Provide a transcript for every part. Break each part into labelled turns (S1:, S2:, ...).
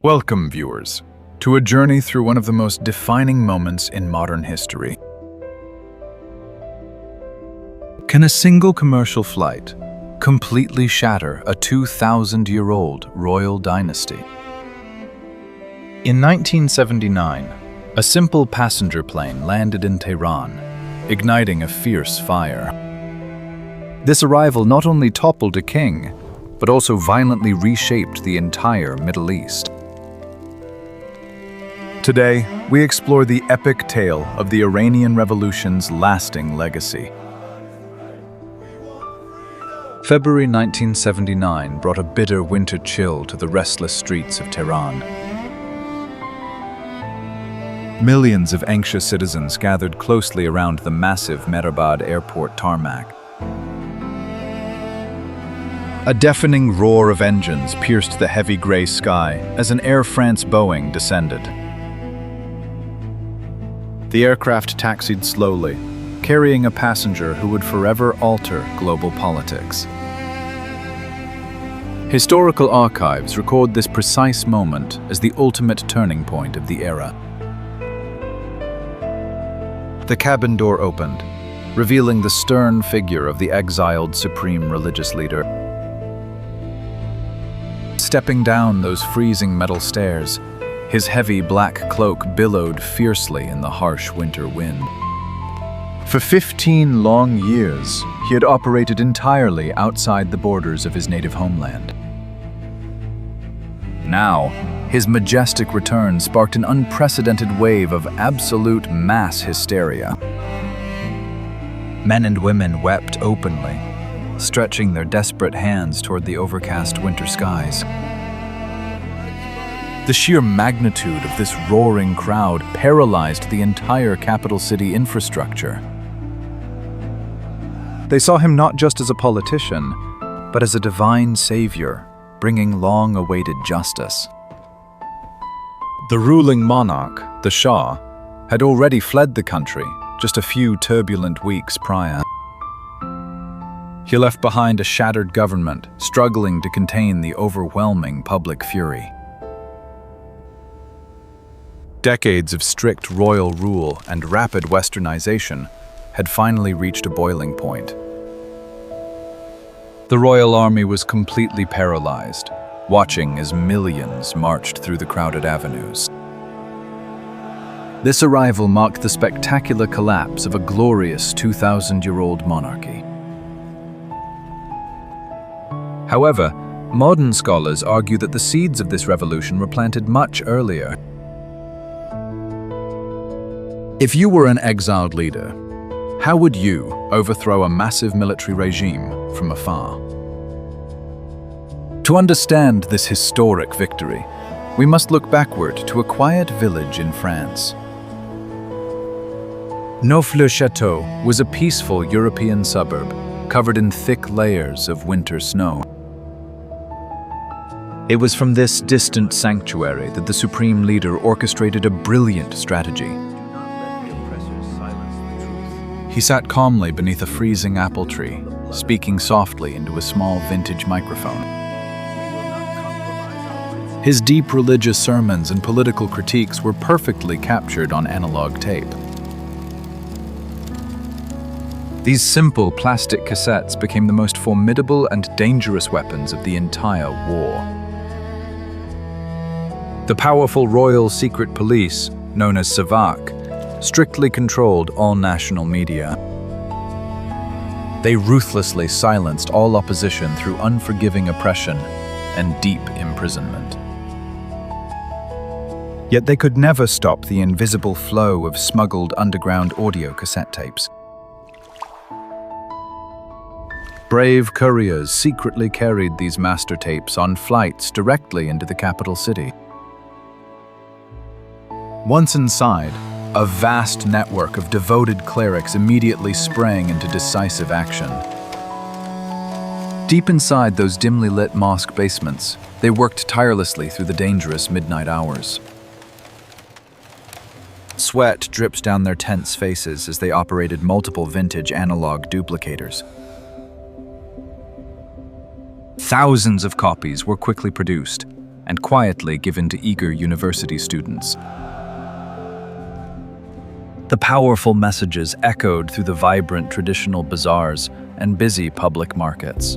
S1: Welcome, viewers, to a journey through one of the most defining moments in modern history. Can a single commercial flight completely shatter a 2,000-year-old royal dynasty? In 1979, a simple passenger plane landed in Tehran, igniting a fierce fire. This arrival not only toppled a king, but also violently reshaped the entire Middle East. Today, we explore the epic tale of the Iranian Revolution's lasting legacy. February 1979 brought a bitter winter chill to the restless streets of Tehran. Millions of anxious citizens gathered closely around the massive Mehrabad airport tarmac. A deafening roar of engines pierced the heavy gray sky as an Air France Boeing descended. The aircraft taxied slowly, carrying a passenger who would forever alter global politics. Historical archives record this precise moment as the ultimate turning point of the era. The cabin door opened, revealing the stern figure of the exiled supreme religious leader. Stepping down those freezing metal stairs, his heavy black cloak billowed fiercely in the harsh winter wind. For 15 long years, he had operated entirely outside the borders of his native homeland. Now, his majestic return sparked an unprecedented wave of absolute mass hysteria. Men and women wept openly, stretching their desperate hands toward the overcast winter skies. The sheer magnitude of this roaring crowd paralyzed the entire capital city infrastructure. They saw him not just as a politician, but as a divine savior, bringing long-awaited justice. The ruling monarch, the Shah, had already fled the country just a few turbulent weeks prior. He left behind a shattered government, struggling to contain the overwhelming public fury. Decades of strict royal rule and rapid westernization had finally reached a boiling point. The royal army was completely paralyzed, watching as millions marched through the crowded avenues. This arrival marked the spectacular collapse of a glorious 2,000-year-old monarchy. However, modern scholars argue that the seeds of this revolution were planted much earlier. If you were an exiled leader, how would you overthrow a massive military regime from afar? To understand this historic victory, we must look backward to a quiet village in France. Neauphle-Château was a peaceful European suburb covered in thick layers of winter snow. It was from this distant sanctuary that the supreme leader orchestrated a brilliant strategy. He sat calmly beneath a freezing apple tree, speaking softly into a small vintage microphone. His deep religious sermons and political critiques were perfectly captured on analog tape. These simple plastic cassettes became the most formidable and dangerous weapons of the entire war. The powerful royal secret police, known as Savak, strictly controlled all national media. They ruthlessly silenced all opposition through unforgiving oppression and deep imprisonment. Yet they could never stop the invisible flow of smuggled underground audio cassette tapes. Brave couriers secretly carried these master tapes on flights directly into the capital city. Once inside, a vast network of devoted clerics immediately sprang into decisive action. Deep inside those dimly lit mosque basements, they worked tirelessly through the dangerous midnight hours. Sweat dripped down their tense faces as they operated multiple vintage analog duplicators. Thousands of copies were quickly produced, and quietly given to eager university students. The powerful messages echoed through the vibrant traditional bazaars and busy public markets.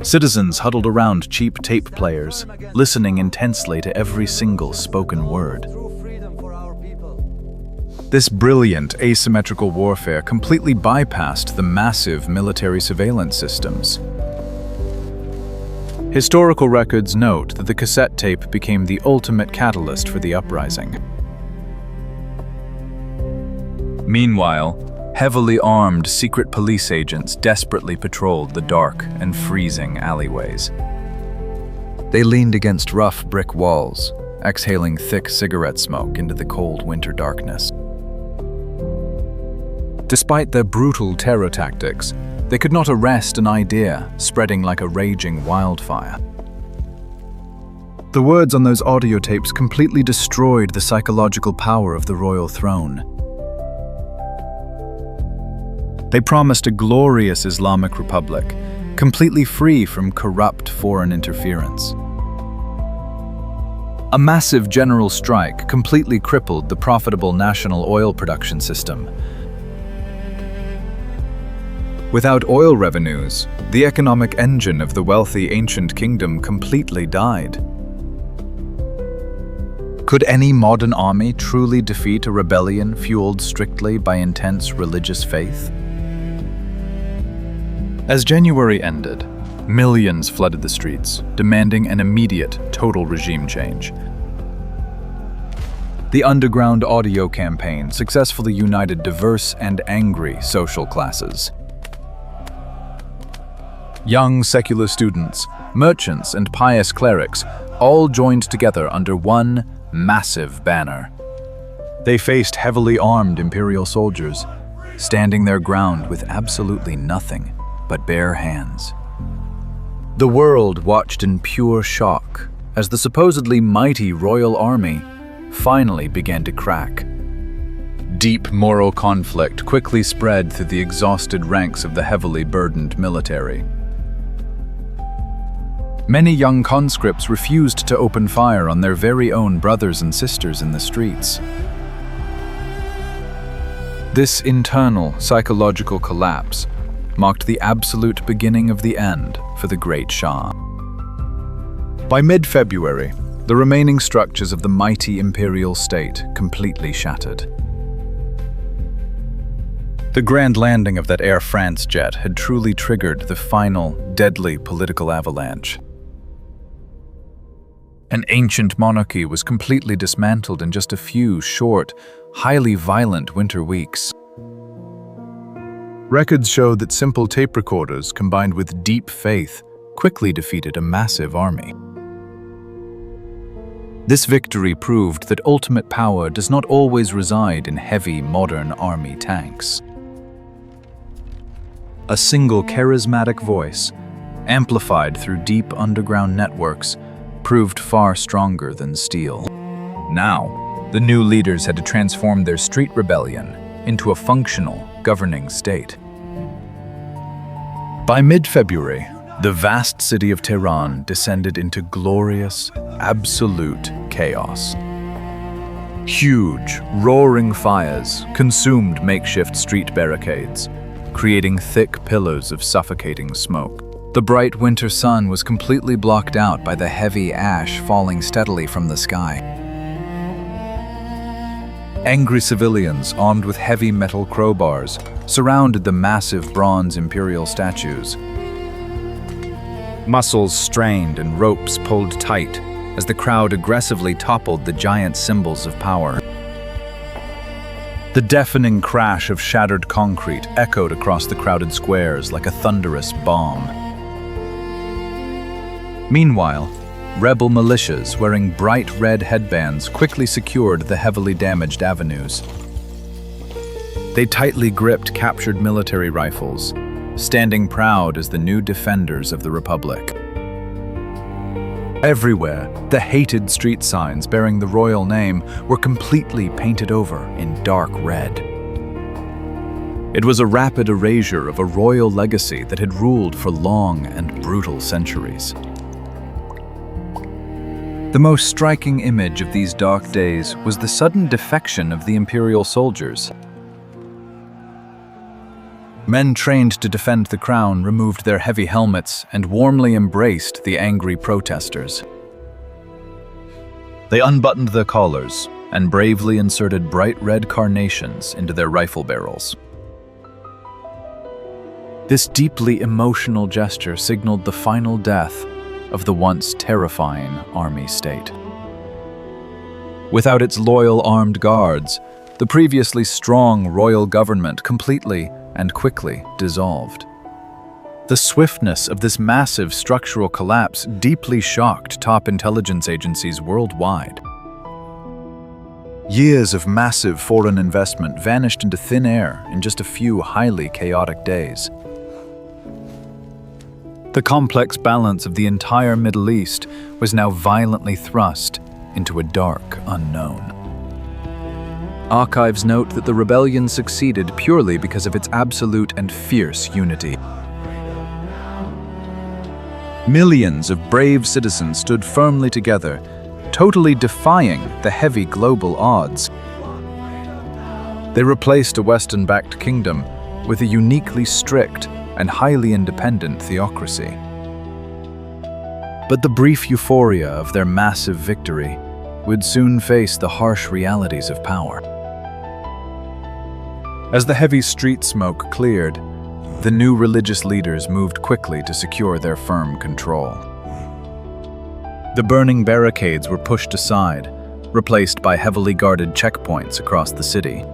S1: Citizens huddled around cheap tape players, listening intensely to every single spoken word. This brilliant asymmetrical warfare completely bypassed the massive military surveillance systems. Historical records note that the cassette tape became the ultimate catalyst for the uprising. Meanwhile, heavily armed secret police agents desperately patrolled the dark and freezing alleyways. They leaned against rough brick walls, exhaling thick cigarette smoke into the cold winter darkness. Despite their brutal terror tactics, they could not arrest an idea spreading like a raging wildfire. The words on those audio tapes completely destroyed the psychological power of the royal throne. They promised a glorious Islamic republic, completely free from corrupt foreign interference. A massive general strike completely crippled the profitable national oil production system. Without oil revenues, the economic engine of the wealthy ancient kingdom completely died. Could any modern army truly defeat a rebellion fueled strictly by intense religious faith? As January ended, millions flooded the streets, demanding an immediate, total regime change. The underground audio campaign successfully united diverse and angry social classes. Young secular students, merchants, and pious clerics all joined together under one massive banner. They faced heavily armed imperial soldiers, standing their ground with absolutely nothing but bare hands. The world watched in pure shock as the supposedly mighty royal army finally began to crack. Deep moral conflict quickly spread through the exhausted ranks of the heavily burdened military. Many young conscripts refused to open fire on their very own brothers and sisters in the streets. This internal psychological collapse marked the absolute beginning of the end for the great Shah. By mid-February, the remaining structures of the mighty imperial state completely shattered. The grand landing of that Air France jet had truly triggered the final, deadly political avalanche. An ancient monarchy was completely dismantled in just a few short, highly violent winter weeks. Records showed that simple tape recorders combined with deep faith quickly defeated a massive army. This victory proved that ultimate power does not always reside in heavy modern army tanks. A single charismatic voice, amplified through deep underground networks, proved far stronger than steel. Now, the new leaders had to transform their street rebellion into a functional, governing state. By mid-February, the vast city of Tehran descended into glorious, absolute chaos. Huge, roaring fires consumed makeshift street barricades, creating thick pillars of suffocating smoke. The bright winter sun was completely blocked out by the heavy ash falling steadily from the sky. Angry civilians, armed with heavy metal crowbars, surrounded the massive bronze imperial statues. Muscles strained and ropes pulled tight as the crowd aggressively toppled the giant symbols of power. The deafening crash of shattered concrete echoed across the crowded squares like a thunderous bomb. Meanwhile, rebel militias wearing bright red headbands quickly secured the heavily damaged avenues. They tightly gripped captured military rifles, standing proud as the new defenders of the Republic. Everywhere, the hated street signs bearing the royal name were completely painted over in dark red. It was a rapid erasure of a royal legacy that had ruled for long and brutal centuries. The most striking image of these dark days was the sudden defection of the imperial soldiers. Men trained to defend the crown removed their heavy helmets and warmly embraced the angry protesters. They unbuttoned their collars and bravely inserted bright red carnations into their rifle barrels. This deeply emotional gesture signaled the final death of the once terrifying army state. Without its loyal armed guards, the previously strong royal government completely and quickly dissolved. The swiftness of this massive structural collapse deeply shocked top intelligence agencies worldwide. Years of massive foreign investment vanished into thin air in just a few highly chaotic days. The complex balance of the entire Middle East was now violently thrust into a dark unknown. Archives note that the rebellion succeeded purely because of its absolute and fierce unity. Millions of brave citizens stood firmly together, totally defying the heavy global odds. They replaced a Western-backed kingdom with a uniquely strict and highly independent theocracy. But the brief euphoria of their massive victory would soon face the harsh realities of power. As the heavy street smoke cleared, the new religious leaders moved quickly to secure their firm control. The burning barricades were pushed aside, replaced by heavily guarded checkpoints across the city.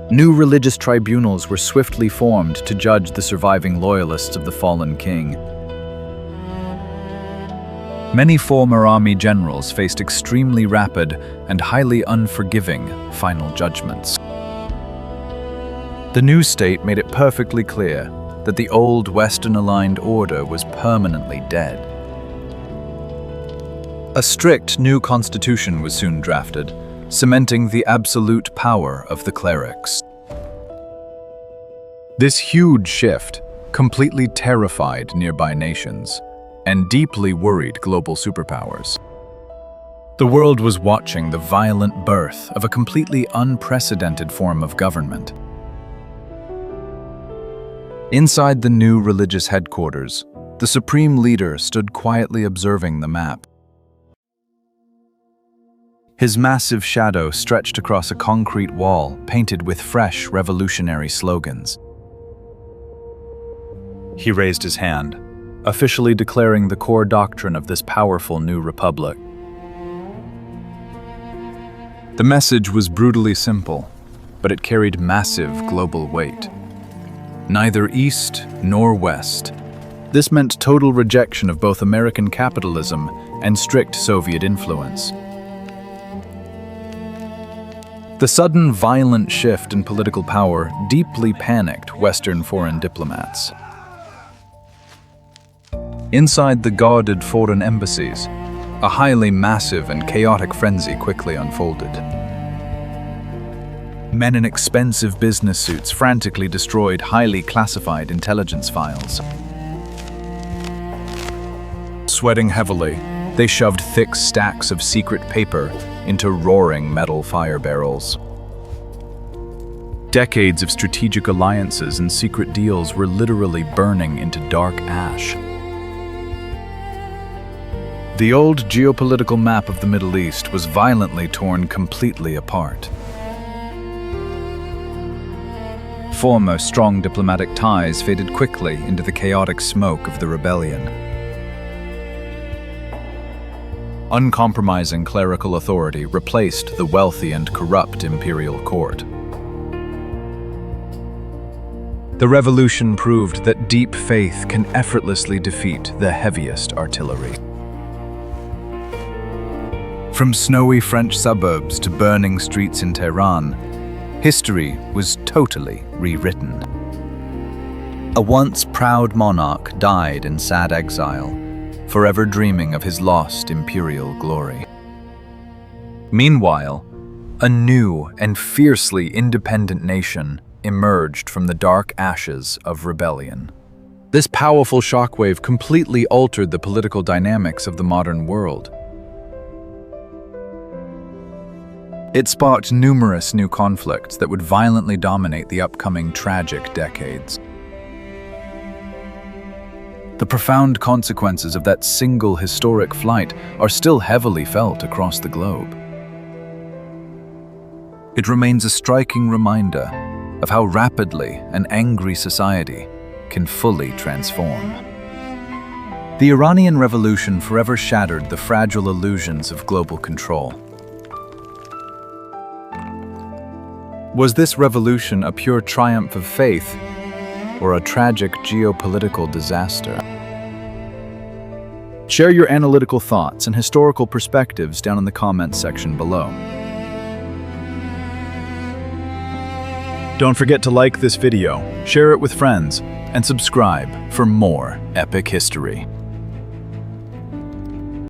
S1: New religious tribunals were swiftly formed to judge the surviving loyalists of the fallen king. Many former army generals faced extremely rapid and highly unforgiving final judgments. The new state made it perfectly clear that the old Western-aligned order was permanently dead. A strict new constitution was soon drafted, cementing the absolute power of the clerics. This huge shift completely terrified nearby nations and deeply worried global superpowers. The world was watching the violent birth of a completely unprecedented form of government. Inside the new religious headquarters, the supreme leader stood quietly observing the map. His massive shadow stretched across a concrete wall painted with fresh revolutionary slogans. He raised his hand, officially declaring the core doctrine of this powerful new republic. The message was brutally simple, but it carried massive global weight. Neither East nor West. This meant total rejection of both American capitalism and strict Soviet influence. The sudden violent shift in political power deeply panicked Western foreign diplomats. Inside the guarded foreign embassies, a highly massive and chaotic frenzy quickly unfolded. Men in expensive business suits frantically destroyed highly classified intelligence files. Sweating heavily, they shoved thick stacks of secret paper into roaring metal fire barrels. Decades of strategic alliances and secret deals were literally burning into dark ash. The old geopolitical map of the Middle East was violently torn completely apart. Former strong diplomatic ties faded quickly into the chaotic smoke of the rebellion. Uncompromising clerical authority replaced the wealthy and corrupt imperial court. The revolution proved that deep faith can effortlessly defeat the heaviest artillery. From snowy French suburbs to burning streets in Tehran, history was totally rewritten. A once proud monarch died in sad exile, forever dreaming of his lost imperial glory. Meanwhile, a new and fiercely independent nation emerged from the dark ashes of rebellion. This powerful shockwave completely altered the political dynamics of the modern world. It sparked numerous new conflicts that would violently dominate the upcoming tragic decades. The profound consequences of that single historic flight are still heavily felt across the globe. It remains a striking reminder of how rapidly an angry society can fully transform. The Iranian Revolution forever shattered the fragile illusions of global control. Was this revolution a pure triumph of faith, or a tragic geopolitical disaster? Share your analytical thoughts and historical perspectives down in the comments section below. Don't forget to like this video, share it with friends, and subscribe for more epic history.